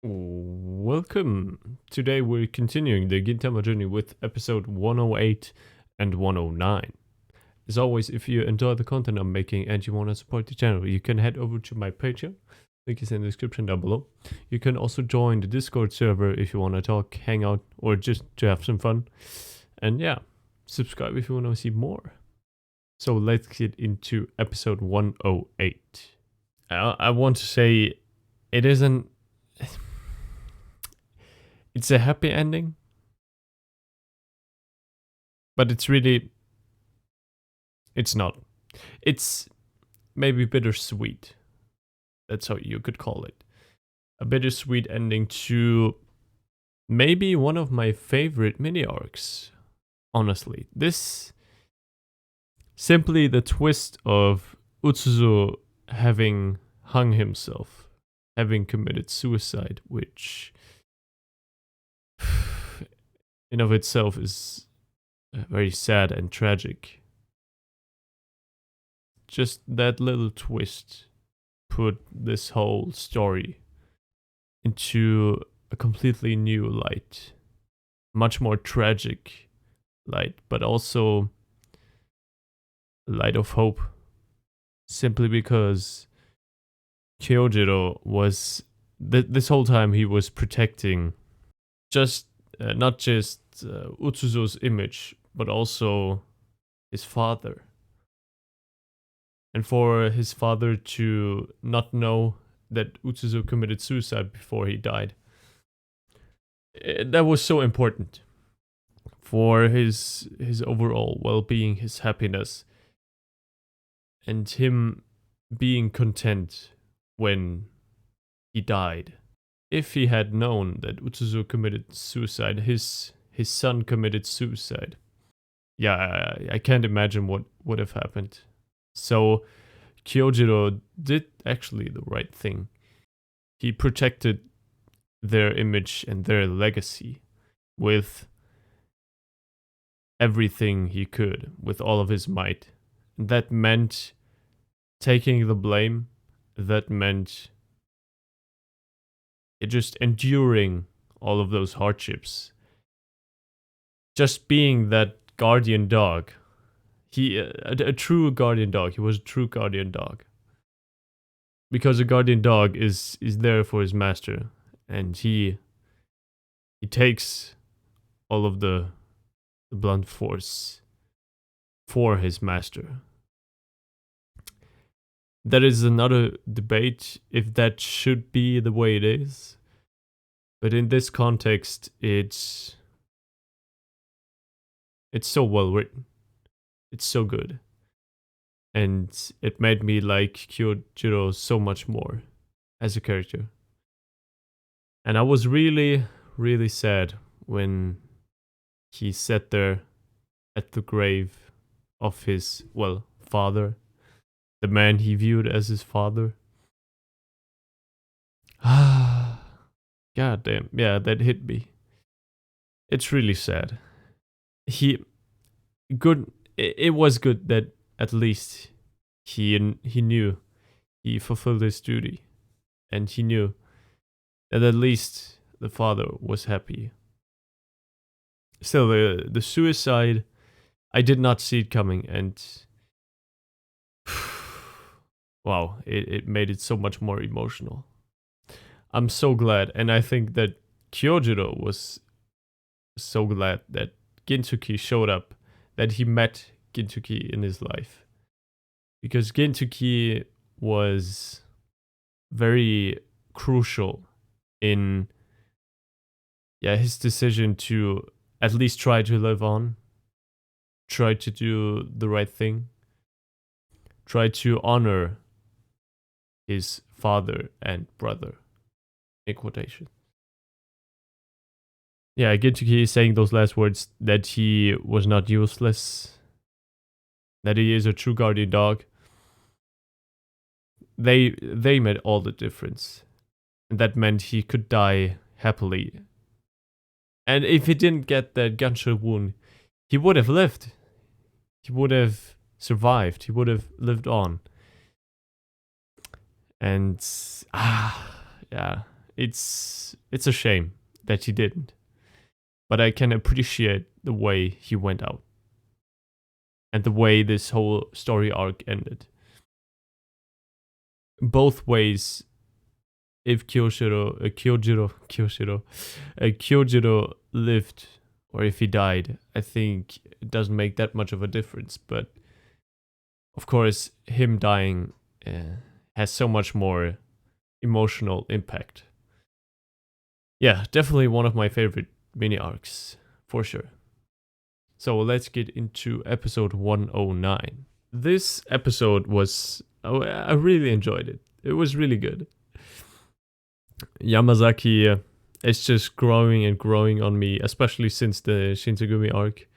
Welcome! Today we're continuing the Gintama journey with episode 108 and 109. As always, if you enjoy the content I'm making and you want to support the channel, you can head over to my Patreon. Link is in the description down below. You can also join the Discord server if you want to talk, hang out, or just to have some fun. And yeah, subscribe if you want to see more. So let's get into episode 108. I want to say it isn't... It's a happy ending, but it's not. It's maybe bittersweet. That's how you could call it. A bittersweet ending to maybe one of my favorite mini arcs, honestly. This, simply the twist of Utsuzo having hung himself, having committed suicide, which in of itself is very sad and tragic. Just that little twist put this whole story into a completely new light. Much more tragic light, but also a light of hope. Simply because Kyojiro was, this whole time he was protecting just not just Utsuzo's image, but also his father. And for his father to not know that Utsuzo committed suicide before he died, that was so important for his overall well-being, his happiness, and him being content when he died. If he had known that Utsuzo committed suicide, his son committed suicide. Yeah, I can't imagine what would have happened. So Kyojiro did actually the right thing. He protected their image and their legacy with everything he could, with all of his might. And that meant taking the blame. That meant just enduring all of those hardships. Just being that guardian dog. He, a true guardian dog. He was a true guardian dog. Because a guardian dog is there for his master. And he takes all of the blunt force for his master. That is another debate if that should be the way it is. But in this context, it's so well written. It's so good. And it made me like Kyojiro so much more as a character. And I was really, really sad when he sat there at the grave of his, well, father. The man he viewed as his father. God damn, yeah, that hit me. It's really sad. It was good that at least he knew he fulfilled his duty, and he knew that at least the father was happy. Still, the suicide, I did not see it coming, and wow, it made it so much more emotional. I'm so glad, and I think that Kyojiro was so glad that Gintoki showed up, that he met Gintoki in his life. Because Gintoki was very crucial in his decision to at least try to live on, try to do the right thing, try to honor his father and brother, in quotation. Yeah, Gintoki is saying those last words, that he was not useless, that he is a true guardian dog. They made all the difference. And that meant he could die happily. And if he didn't get that gunshot wound, he would have lived. He would have survived. He would have lived on. And yeah, it's a shame that he didn't. But I can appreciate the way he went out and the way this whole story arc ended. Both ways, if Kyojiro lived or if he died, I think it doesn't make that much of a difference. But of course, him dying has so much more emotional impact. Yeah, definitely one of my favorite mini arcs, for sure. So let's get into episode 109. This episode was, I really enjoyed it. It was really good. Yamazaki is just growing and growing on me, especially since the Shinsengumi arc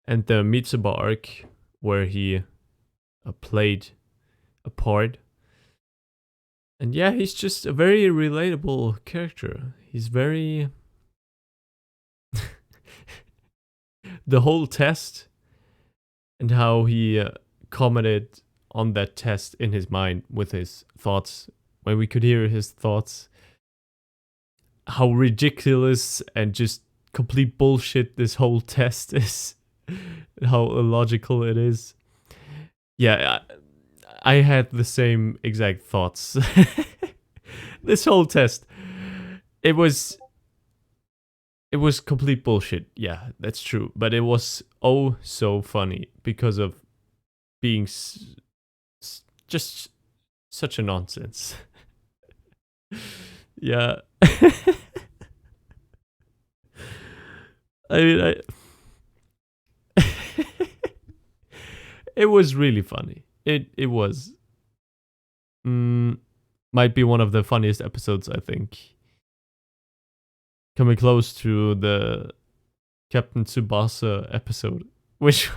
and the Mitsuba arc, where he played a part. And yeah, he's just a very relatable character. He's very... the whole test and how he commented on that test in his mind with his thoughts, when we could hear his thoughts, how ridiculous and just complete bullshit this whole test is, how illogical it is. Yeah, I had the same exact thoughts. This whole test, it was complete bullshit. Yeah, that's true. But it was oh so funny because of being just such a nonsense. Yeah. I mean, it was really funny. It was. Might be one of the funniest episodes, I think. Coming close to the Captain Tsubasa episode, which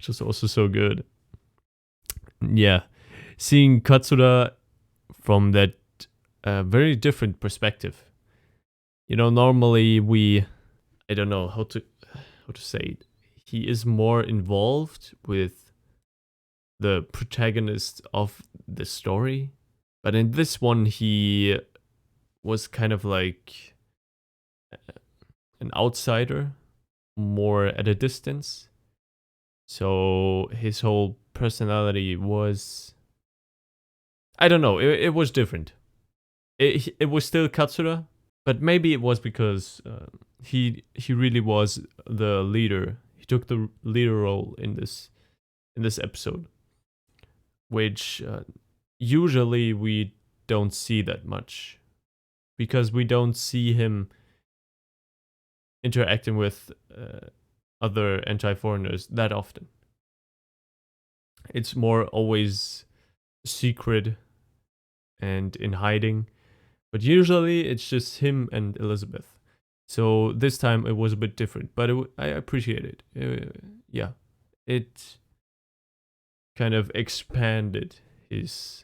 was also so good. Yeah, seeing Katsura from that very different perspective. You know, normally I don't know how to say it. He is more involved with the protagonist of the story, but in this one he was kind of like an outsider, more at a distance. So his whole personality was, I don't know, it was different. It was still Katsura, but maybe it was because he really was the leader. He took the leader role in this episode, which usually we don't see that much, because we don't see him interacting with other anti-foreigners that often. It's more always secret and in hiding, but usually it's just him and Elizabeth. So this time it was a bit different, but I appreciate it. Yeah, it kind of expanded his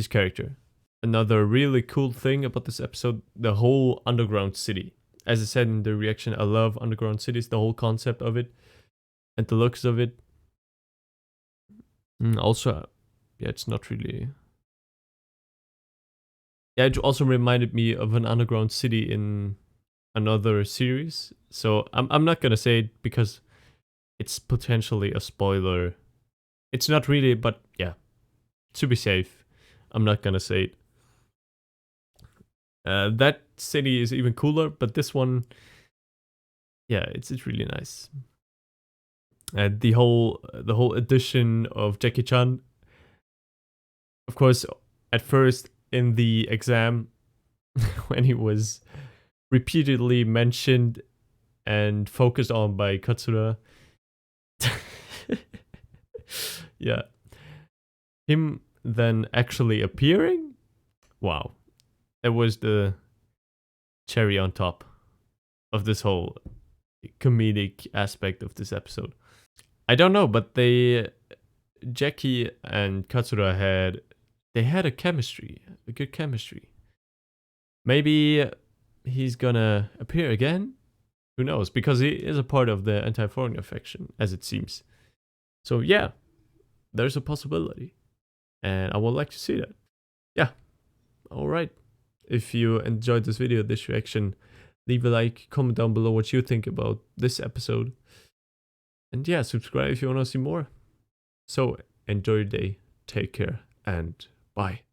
character. Another really cool thing about this episode, the whole underground city. As I said in the reaction, I love underground cities, the whole concept of it and the looks of it. Also, yeah, it's not really... Yeah, it also reminded me of an underground city in another series. So I'm not gonna say it because it's potentially a spoiler. It's not really, but yeah, to be safe, I'm not gonna say it. That city is even cooler, but this one, yeah, it's really nice. And the whole edition of Jackie Chan, of course, at first in the exam, when he was repeatedly mentioned and focused on by Katsura. Yeah. Him then actually appearing? Wow. It was the cherry on top of this whole comedic aspect of this episode. I don't know, but Jackie and Katsura had a chemistry, a good chemistry. Maybe he's gonna appear again? Who knows? Because he is a part of the anti-foreigner faction, as it seems. So yeah, there's a possibility. And I would like to see that. Yeah. Alright. if you enjoyed this video, this reaction, leave a like, comment down below what you think about this episode. And yeah, subscribe if you want to see more. So enjoy your day, take care, and bye.